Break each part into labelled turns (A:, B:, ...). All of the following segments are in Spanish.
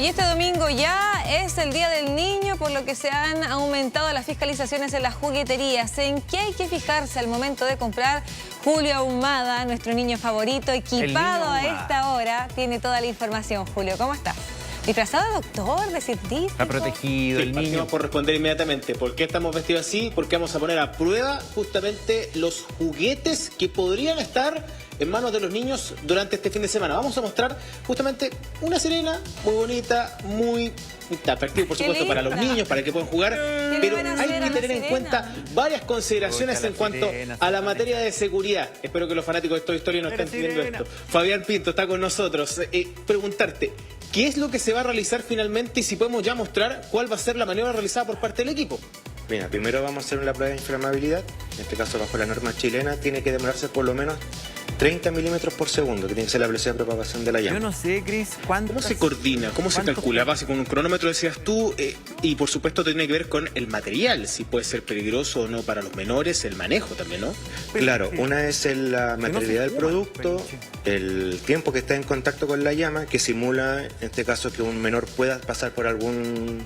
A: Y este domingo ya es el Día del Niño, por lo que se han aumentado las fiscalizaciones en las jugueterías. ¿En qué hay que fijarse al momento de comprar? Julio Ahumada, nuestro niño favorito, equipado a esta hora, tiene toda la información. Julio, ¿cómo estás? ¿Disfrazado de doctor, de científico?
B: Está protegido el niño.
C: Por responder inmediatamente. ¿Por qué estamos vestidos así? Porque vamos a poner a prueba justamente los juguetes que podrían estar en manos de los niños durante este fin de semana. Vamos a mostrar justamente una sirena muy bonita, muy atractiva, por supuesto, para los niños, para que puedan jugar. Pero hay que tener en cuenta varias consideraciones en cuanto a la materia de seguridad. Espero que los fanáticos de Toy Story no estén entendiendo esto. Fabián Pinto está con nosotros. Preguntarte, ¿qué es lo que se va a realizar finalmente y si podemos ya mostrar cuál va a ser la maniobra realizada por parte del equipo?
D: Mira, primero vamos a hacer una prueba de inflamabilidad. En este caso, bajo la norma chilena, tiene que demorarse por lo menos 30 milímetros por segundo, que tiene que ser la velocidad de propagación de la llama.
B: Yo no sé, Cris,
C: ¿Cómo se coordina? ¿Cómo se calcula? ¿Base con un cronómetro, decías tú? Y por supuesto tiene que ver con el material, si puede ser peligroso o no para los menores, el manejo también, ¿no?
D: Claro, una es la materialidad del producto, el tiempo que está en contacto con la llama, que simula, en este caso, que un menor pueda pasar por algún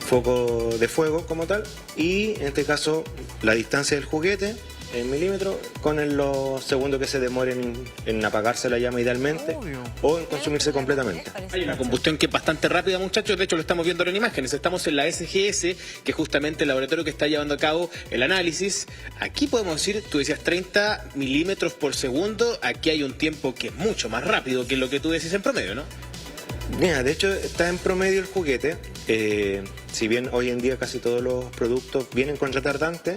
D: foco de fuego como tal, y en este caso, la distancia del juguete en milímetros con los segundos que se demoren en apagarse la llama idealmente. Obvio. O en consumirse completamente.
C: Hay una combustión que es bastante rápida, muchachos, de hecho lo estamos viendo en imágenes. Estamos en la SGS, que es justamente el laboratorio que está llevando a cabo el análisis. Aquí podemos decir, tú decías 30 milímetros por segundo, aquí hay un tiempo que es mucho más rápido que lo que tú decís en promedio, ¿no?
D: Mira, de hecho está en promedio el juguete. Si bien hoy en día casi todos los productos vienen con retardante,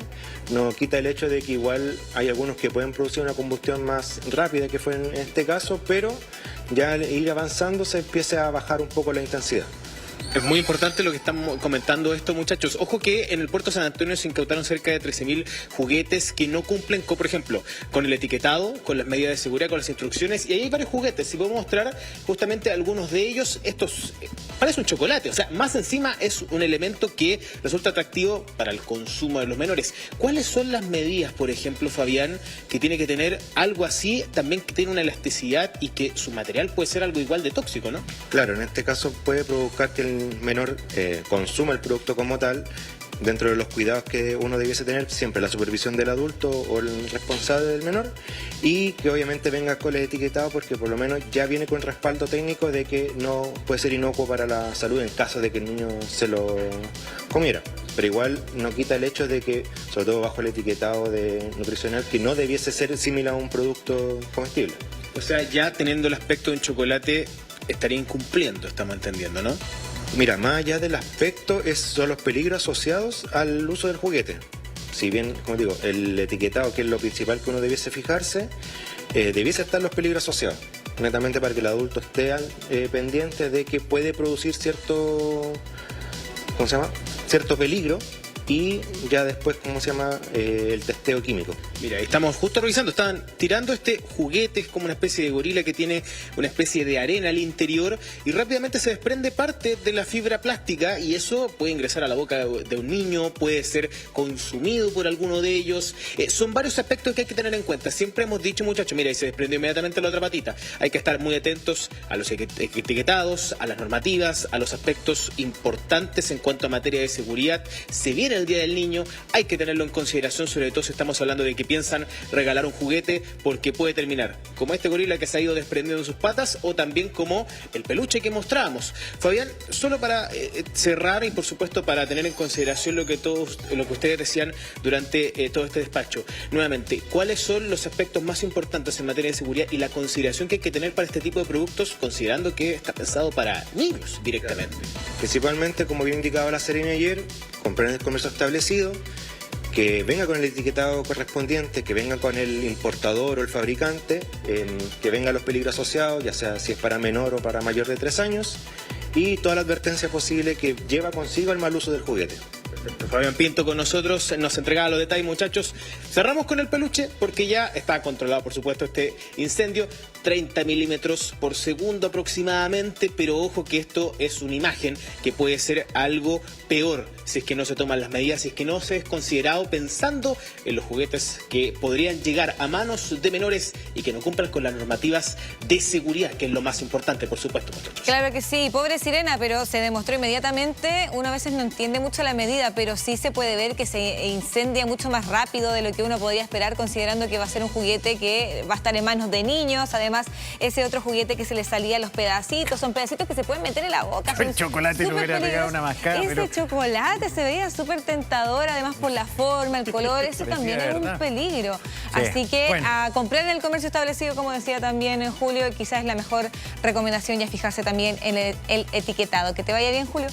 D: no quita el hecho de que igual hay algunos que pueden producir una combustión más rápida, que fue en este caso, pero ya al ir avanzando se empieza a bajar un poco la intensidad.
C: Es muy importante lo que están comentando esto, muchachos. Ojo que en el puerto San Antonio se incautaron cerca de 13.000 juguetes que no cumplen, por ejemplo, con el etiquetado, con las medidas de seguridad, con las instrucciones. Y ahí hay varios juguetes. Si podemos mostrar justamente algunos de ellos, estos parece un chocolate. O sea, más encima es un elemento que resulta atractivo para el consumo de los menores. ¿Cuáles son las medidas, por ejemplo, Fabián, que tiene que tener algo así, también que tiene una elasticidad y que su material puede ser algo igual de tóxico, ¿no?
D: Claro, en este caso puede provocar que el menor consuma el producto como tal, dentro de los cuidados que uno debiese tener, siempre la supervisión del adulto o el responsable del menor, y que obviamente venga con el etiquetado, porque por lo menos ya viene con respaldo técnico de que no puede ser inocuo para la salud en caso de que el niño se lo comiera. Pero igual no quita el hecho de que, sobre todo bajo el etiquetado nutricional, que no debiese ser similar a un producto comestible.
C: O sea, ya teniendo el aspecto de un chocolate, estaría incumpliendo, estamos entendiendo, ¿no?
D: Mira, más allá del aspecto, son los peligros asociados al uso del juguete. Si bien, como digo, el etiquetado, que es lo principal que uno debiese fijarse, debiese estar los peligros asociados. Netamente para que el adulto esté pendiente de que puede producir cierto peligro, y ya después, el testeo químico.
C: Mira, estamos justo revisando, estaban tirando este juguete, es como una especie de gorila que tiene una especie de arena al interior y rápidamente se desprende parte de la fibra plástica y eso puede ingresar a la boca de un niño, puede ser consumido por alguno de ellos. Son varios aspectos que hay que tener en cuenta. Siempre hemos dicho, muchachos, mira, y se desprendió inmediatamente la otra patita. Hay que estar muy atentos a los etiquetados, a las normativas, a los aspectos importantes en cuanto a materia de seguridad. Se viene el Día del Niño, hay que tenerlo en consideración, sobre todo si estamos hablando de que piensan regalar un juguete, porque puede terminar como este gorila que se ha ido desprendiendo sus patas o también como el peluche que mostrábamos. Fabián, solo para cerrar y por supuesto para tener en consideración lo que ustedes decían durante todo este despacho, nuevamente, ¿cuáles son los aspectos más importantes en materia de seguridad y la consideración que hay que tener para este tipo de productos, considerando que está pensado para niños directamente?
D: Principalmente, como bien indicaba la Serena ayer, comprar en el comercio establecido, que venga con el etiquetado correspondiente, que venga con el importador o el fabricante, que venga los peligros asociados, ya sea si es para menor o para mayor de 3 años, y toda la advertencia posible que lleva consigo el mal uso del juguete.
C: Fabián Pinto con nosotros, nos entregaba los detalles, muchachos. Cerramos con el peluche porque ya está controlado, por supuesto, este incendio. 30 milímetros por segundo aproximadamente, pero ojo que esto es una imagen que puede ser algo peor si es que no se toman las medidas, si es que no se es considerado pensando en los juguetes que podrían llegar a manos de menores y que no cumplan con las normativas de seguridad, que es lo más importante, por supuesto, muchachos.
A: Claro que sí, pobre sirena, pero se demostró inmediatamente. Uno a veces no entiende mucho la medida, pero sí se puede ver que se incendia mucho más rápido de lo que uno podía esperar, considerando que va a ser un juguete que va a estar en manos de niños. Además, ese otro juguete que se le salía los pedacitos, son pedacitos que se pueden meter en la boca.
B: El chocolate le hubiera pegado una mascada.
A: Ese chocolate se veía súper tentador, además por la forma, el color, eso también es un peligro.
B: Sí.
A: Así que
B: Bueno,
A: a comprar en el comercio establecido, como decía también en Julio, quizás es la mejor recomendación, y a fijarse también en el etiquetado. Que te vaya bien, Julio.